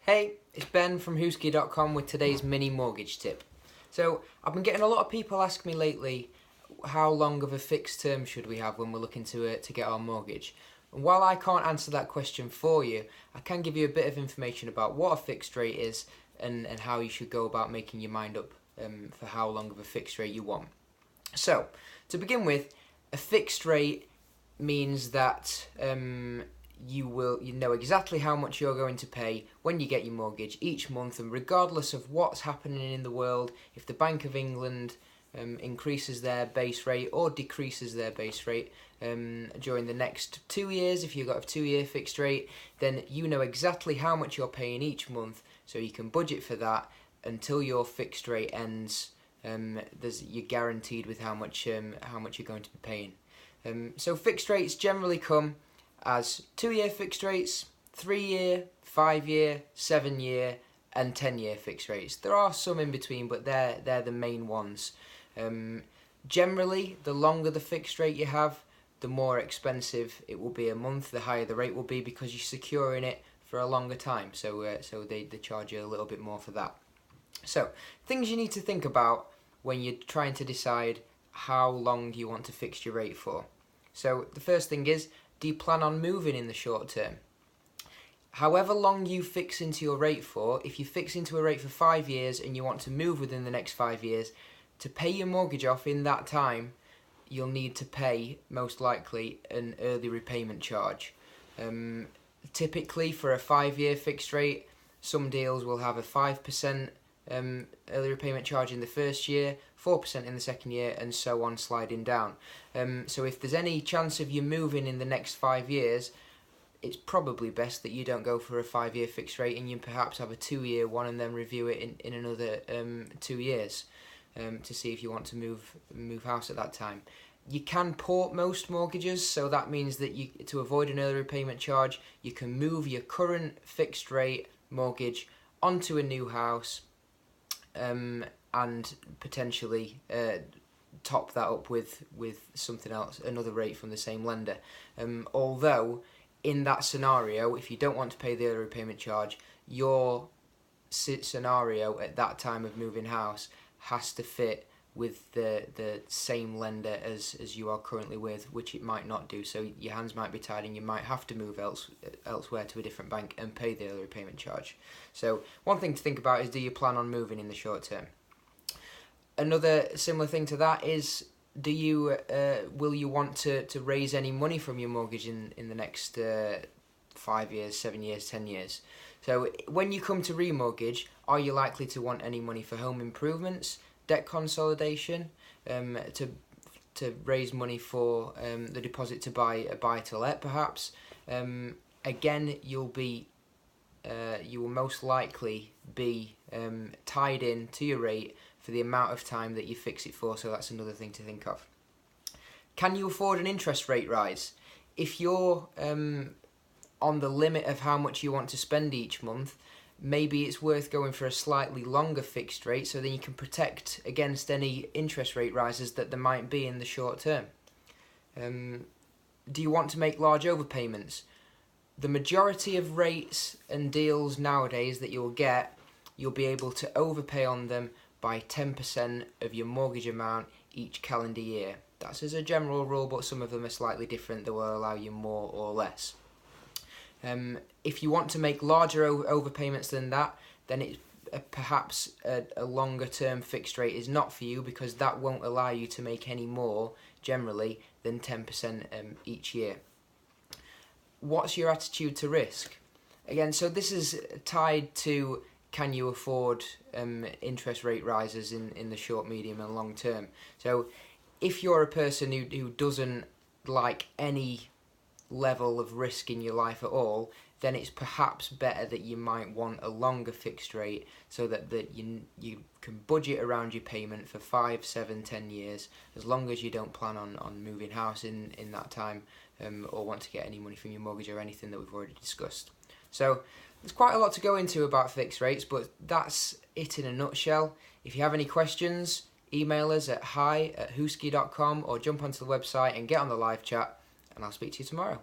Hey, it's Ben from Hooski.com with today's mini mortgage tip. So, I've been getting a lot of people ask me lately, how long of a fixed term should we have when we're looking to get our mortgage? And while I can't answer that question for you, I can give you a bit of information about what a fixed rate is and how you should go about making your mind up for how long of a fixed rate you want. So, to begin with, a fixed rate means that you know exactly how much you're going to pay when you get your mortgage each month, and regardless of what's happening in the world, if the Bank of England increases their base rate or decreases their base rate during the next 2 years, if you've got a 2-year fixed rate, then you know exactly how much you're paying each month, so you can budget for that until your fixed rate ends. You're guaranteed with how much you're going to be paying. So fixed rates generally come as 2-year fixed rates, 3-year, 5-year, 7-year, and 10-year fixed rates. There are some in between, but they're the main ones. Generally, the longer the fixed rate you have, the more expensive it will be a month, the higher the rate will be, because you're securing it for a longer time. So they charge you a little bit more for that. So, things you need to think about when you're trying to decide how long you want to fix your rate for. So, the first thing is, do you plan on moving in the short term? However long you fix into your rate for, if you fix into a rate for 5 years and you want to move within the next 5 years, to pay your mortgage off in that time, you'll need to pay, most likely, an early repayment charge. Typically, for a 5-year fixed rate, some deals will have a 5% early repayment charge in the first year, 4% in the second year, and so on, sliding down. So if there's any chance of you moving in the next 5 years, it's probably best that you don't go for a 5-year fixed rate, and you perhaps have a 2-year one and then review it in another 2 years to see if you want to move house at that time. You can port most mortgages, so that means that to avoid an early repayment charge, you can move your current fixed rate mortgage onto a new house and potentially top that up with something else, another rate from the same lender. Although, in that scenario, if you don't want to pay the early repayment charge, your scenario at that time of moving house has to fit with the same lender as you are currently with, which it might not do. So your hands might be tied and you might have to move elsewhere to a different bank and pay the early repayment charge. So one thing to think about is, do you plan on moving in the short term? Another similar thing to that is, will you want to raise any money from your mortgage in the next 5 years, 7 years, 10 years? So when you come to remortgage, are you likely to want any money for home improvements, debt consolidation, to raise money for the deposit to buy a buy-to-let perhaps? Again, you will most likely be tied in to your rate for the amount of time that you fix it for, so that's another thing to think of. Can you afford an interest rate rise? If you're on the limit of how much you want to spend each month, maybe it's worth going for a slightly longer fixed rate, so then you can protect against any interest rate rises that there might be in the short term. Do you want to make large overpayments? The majority of rates and deals nowadays that you'll be able to overpay on them by 10% of your mortgage amount each calendar year. That's as a general rule, but some of them are slightly different that will allow you more or less. If you want to make larger overpayments than that, then it's perhaps a longer term fixed rate is not for you, because that won't allow you to make any more generally than 10% each year. What's your attitude to risk? Again, so this is tied to, can you afford interest rate rises in the short, medium and long term? So if you're a person who doesn't like any level of risk in your life at all, then it's perhaps better that you might want a longer fixed rate, so that you can budget around your payment for 5, 7, 10 years, as long as you don't plan on moving house in that time, or want to get any money from your mortgage or anything that we've already discussed. So there's quite a lot to go into about fixed rates, but that's it in a nutshell. If you have any questions, email us at hi@hooski.com or jump onto the website and get on the live chat, and I'll speak to you tomorrow.